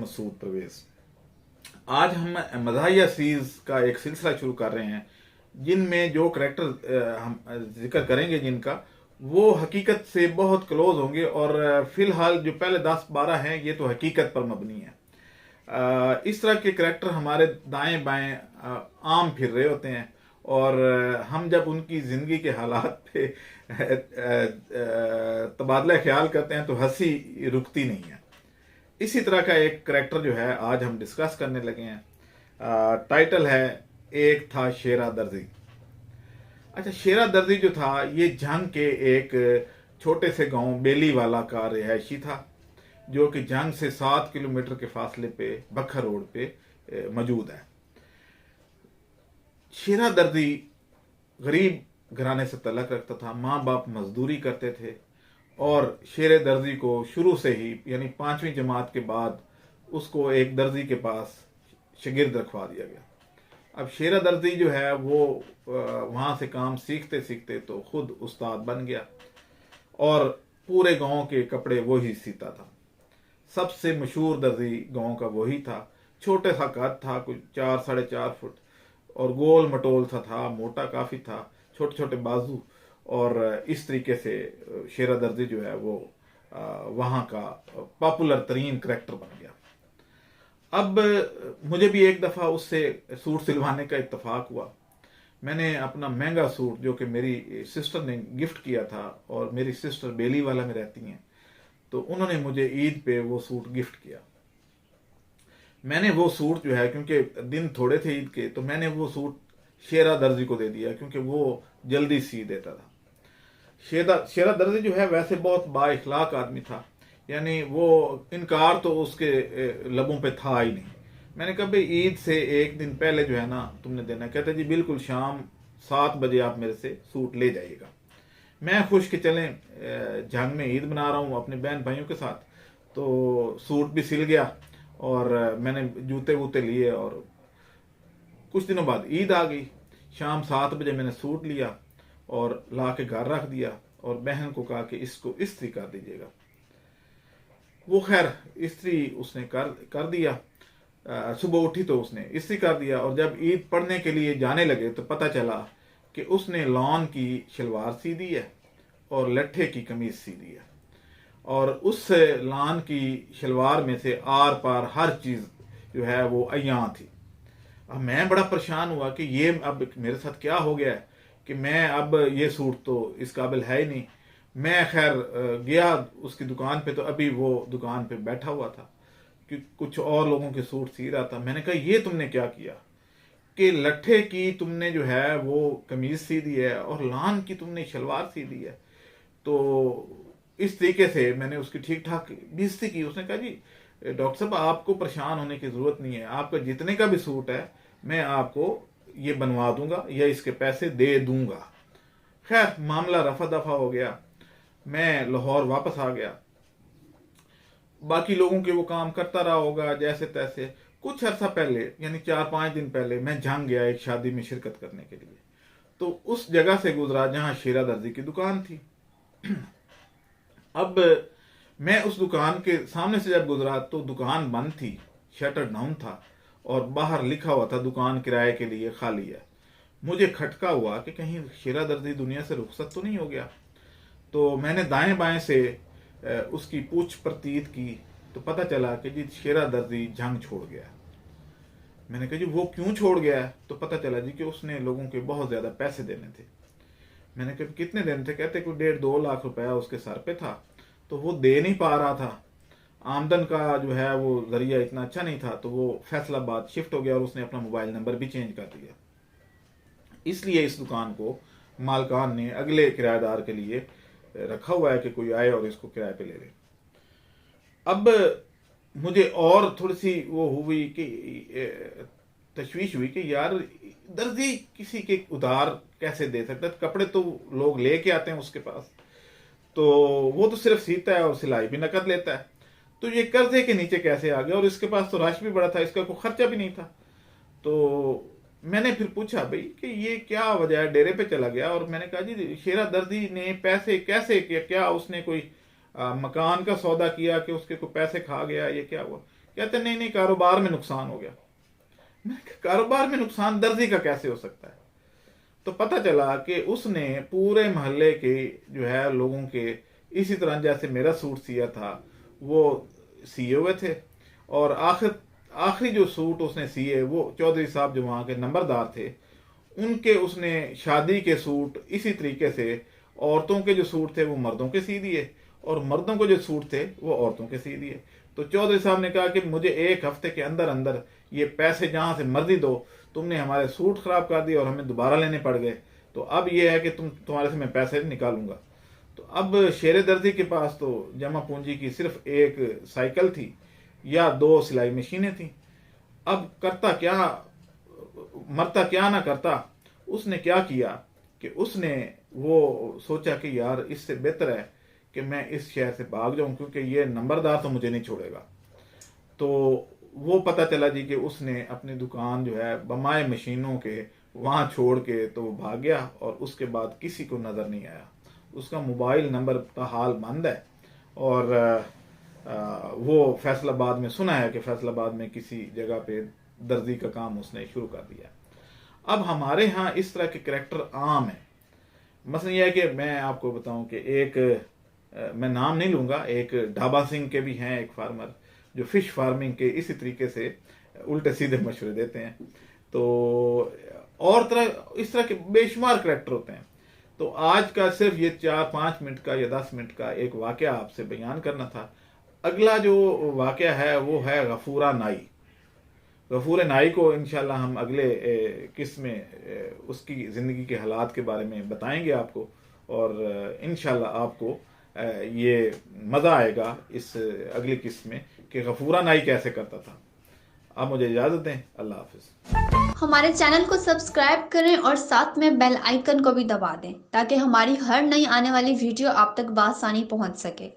मसूद परवेज। आज हम मज़ाहिया सीरीज का एक सिलसिला शुरू कर रहे हैं जिनमें जो करैक्टर हम जिक्र करेंगे जिनका वो हकीकत से बहुत क्लोज होंगे और फिलहाल जो पहले 10-12 हैं ये तो हकीकत पर मबनी है। इस तरह के करैक्टर हमारे दाएं बाएं आम फिर रहे होते हैं और हम जब उनकी ज़िंदगी के हालात पे तबादला ख्याल करते हैं तो हंसी रुकती नहीं है। इसी तरह का एक करैक्टर जो है आज हम डिस्कस करने लगे हैं। टाइटल है एक था शेरा दर्जी। अच्छा, शेरा दर्जी जो था ये जंग के एक छोटे से गांव बेलीवाला का रिहायशी था जो कि जंग से 7 किलोमीटर के फासले पे बखर रोड पे मौजूद है। शेरा दर्जी गरीब घराने से तल्लक रखता था, माँ बाप मजदूरी करते थे और शेर दर्जी को शुरू से ही यानी 5वीं जमात के बाद उसको एक दर्जी के पास शागिर्द रखवा दिया गया। अब शेरा दर्जी जो है वो वहाँ से काम सीखते सीखते तो खुद उस्ताद बन गया और पूरे गांव के कपड़े वो ही सीता था। सबसे मशहूर दर्जी गांव का वही था। छोटे सा कद था, कुछ 4-4.5 फुट और गोल मटोल सा था, मोटा काफ़ी था, छोटे छोटे बाजू और इस तरीके से शेरा दर्जी जो है वो वहाँ का पॉपुलर तरीन करैक्टर बन गया। अब मुझे भी एक दफ़ा उससे सूट सिलवाने का इत्तेफाक हुआ। मैंने अपना महंगा सूट जो कि मेरी सिस्टर ने गिफ्ट किया था और मेरी सिस्टर बेलीवाला में रहती हैं तो उन्होंने मुझे ईद पे वो सूट गिफ्ट किया। मैंने वो सूट जो है, क्योंकि दिन थोड़े थे ईद के, तो मैंने वो सूट शेरा दर्जी को दे दिया क्योंकि वो जल्दी सी देता था। शेरा दर्जी जो है वैसे बहुत बाइखलाक आदमी था, यानी वो इनकार तो उसके लबों पे था ही नहीं। मैंने कहा भाई ईद से एक दिन पहले जो है ना तुमने देना। कहते जी बिल्कुल शाम 7 बजे आप मेरे से सूट ले जाइएगा। मैं खुश के चलें जंग में ईद मना रहा हूँ अपने बहन भाइयों के साथ, तो सूट भी सिल गया और मैंने जूते वूते लिए और कुछ दिनों बाद ईद आ गई। शाम 7 बजे मैंने सूट लिया और ला के घर रख दिया और बहन को कहा कि इसको इस्त्री कर दीजिएगा। वो खैर इस्त्री उसने कर दिया। सुबह उठी तो उसने इस्त्री कर दिया और जब ईद पढ़ने के लिए जाने लगे तो पता चला कि उसने लॉन की शलवार सी दी है और लट्ठे की कमीज सी दी है और उस लॉन की शलवार में से आर पार हर चीज़ जो है वो अयां थी। अब मैं बड़ा परेशान हुआ कि ये अब मेरे साथ क्या हो गया है कि मैं अब ये सूट तो इस काबिल है ही नहीं। मैं खैर गया उसकी दुकान पे तो अभी वो दुकान पे बैठा हुआ था कि कुछ और लोगों के सूट सी रहा था। मैंने कहा ये तुमने क्या किया कि लट्ठे की तुमने जो है वो कमीज सी दी है और लान की तुमने शलवार सी दी है। तो इस तरीके से मैंने उसकी ठीक ठाक बेइज्जती की। उसने कहा जी डॉक्टर साहब आपको परेशान होने की ज़रूरत नहीं है, आपका जितने का भी सूट है मैं आपको ये बनवा दूंगा या इसके पैसे दे दूंगा। खैर मामला रफा दफा हो गया। मैं लाहौर वापस आ गया। बाकी लोगों के वो काम करता रहा होगा जैसे तैसे। कुछ अर्सा पहले यानी 4-5 दिन पहले मैं जंग गया एक शादी में शिरकत करने के लिए, तो उस जगह से गुजरा जहां शेरा दर्जी की दुकान थी। अब मैं उस दुकान के सामने से जब गुजरा तो दुकान बंद थी, शटर डाउन था और बाहर लिखा हुआ था दुकान किराए के लिए खाली है। मुझे खटका हुआ कि कहीं शेरा दर्जी दुनिया से रुखसत तो नहीं हो गया। तो मैंने दाएं बाएं से उसकी पूछ प्रतीत की तो पता चला कि जी शेरा दर्जी जंग छोड़ गया। मैंने कहा जी वो क्यों छोड़ गया है? तो पता चला जी कि उसने लोगों के बहुत ज़्यादा पैसे देने थे। मैंने कहा कितने देने थे? कहते कोई 1.5-2 लाख रुपया उसके सर पे था तो वो दे नहीं पा रहा था। आमदन का जो है वो जरिया इतना अच्छा नहीं था तो वो फैसलाबाद शिफ्ट हो गया और उसने अपना मोबाइल नंबर भी चेंज कर दिया। इसलिए इस दुकान को मालकान ने अगले किराएदार के लिए रखा हुआ है कि कोई आए और इसको किराए पे ले ले। अब मुझे और थोड़ी सी वो हुई कि तशवीश हुई कि यार दर्जी किसी के उधार कैसे दे सकता है? कपड़े तो लोग लेके आते हैं उसके पास, तो वो तो सिर्फ सीता है और सिलाई भी नकद लेता है, तो ये कर्जे के नीचे कैसे आ गया? और इसके पास तो रश भी बड़ा था, इसका कोई खर्चा भी नहीं था। तो मैंने फिर पूछा भाई कि ये क्या वजह है, डेरे पे चला गया और मैंने कहा जी शेरा दर्जी ने पैसे कैसे किया? क्या उसने कोई मकान का सौदा किया कि उसके कोई पैसे खा गया? ये क्या हुआ? कहते नहीं नहीं, कारोबार में नुकसान हो गया। मैंने कहा कारोबार में नुकसान दर्जी का कैसे हो सकता है? तो पता चला कि उसने पूरे मोहल्ले के जो है लोगों के इसी तरह जैसे मेरा सूट सिया था वो सिए हुए थे, और आखिरी जो सूट उसने सिए वो चौधरी साहब जो वहाँ के नंबरदार थे उनके उसने शादी के सूट इसी तरीके से, औरतों के जो सूट थे वो मर्दों के सी दिए और मर्दों के जो सूट थे वो औरतों के सी दिए। तो चौधरी साहब ने कहा कि मुझे एक हफ्ते के अंदर अंदर ये पैसे जहाँ से मर्जी दो, तुमने हमारे सूट खराब कर दिए और हमें दोबारा लेने पड़ गए, तो अब ये है कि तुम्हारे से मैं पैसे निकालूंगा। तो अब शेर दर्जी के पास तो जमा पूंजी की सिर्फ एक साइकिल थी या 2 सिलाई मशीनें थी। अब करता क्या, मरता क्या ना करता। उसने क्या किया कि उसने वो सोचा कि यार इससे बेहतर है कि मैं इस शहर से भाग जाऊं, क्योंकि ये नंबरदार तो मुझे नहीं छोड़ेगा। तो वो पता चला जी कि उसने अपनी दुकान जो है बमाए मशीनों के वहाँ छोड़ के तो वो भाग गया, और उसके बाद किसी को नज़र नहीं आया। उसका मोबाइल नंबर का हाल बंद है, और वो फैसलाबाद में सुना है कि फैसलाबाद में किसी जगह पे दर्जी का काम उसने शुरू कर दिया। अब हमारे यहाँ इस तरह के करैक्टर आम है। मसला यह है कि मैं आपको बताऊं कि एक मैं नाम नहीं लूँगा, एक ढाबा सिंह के भी हैं एक फार्मर जो फिश फार्मिंग के इसी तरीके से उल्टे सीधे मशवरे देते हैं। तो और इस तरह के बेशुमार करैक्टर होते हैं। तो आज का सिर्फ ये 4-5 मिनट का या 10 मिनट का एक वाकया आपसे बयान करना था। अगला जो वाकया है वो है गफूरा नाई। गफूर नाई को इंशाल्लाह हम अगले किस्त में उसकी ज़िंदगी के हालात के बारे में बताएंगे आपको, और इंशाल्लाह आपको ये मज़ा आएगा इस अगली किस्त में कि गफूरा नाई कैसे करता था। आप मुझे इजाज़त दें, अल्लाह हाफिज़। हमारे चैनल को सब्सक्राइब करें और साथ में बेल आइकन को भी दबा दें ताकि हमारी हर नई आने वाली वीडियो आप तक बआसानी पहुंच सके।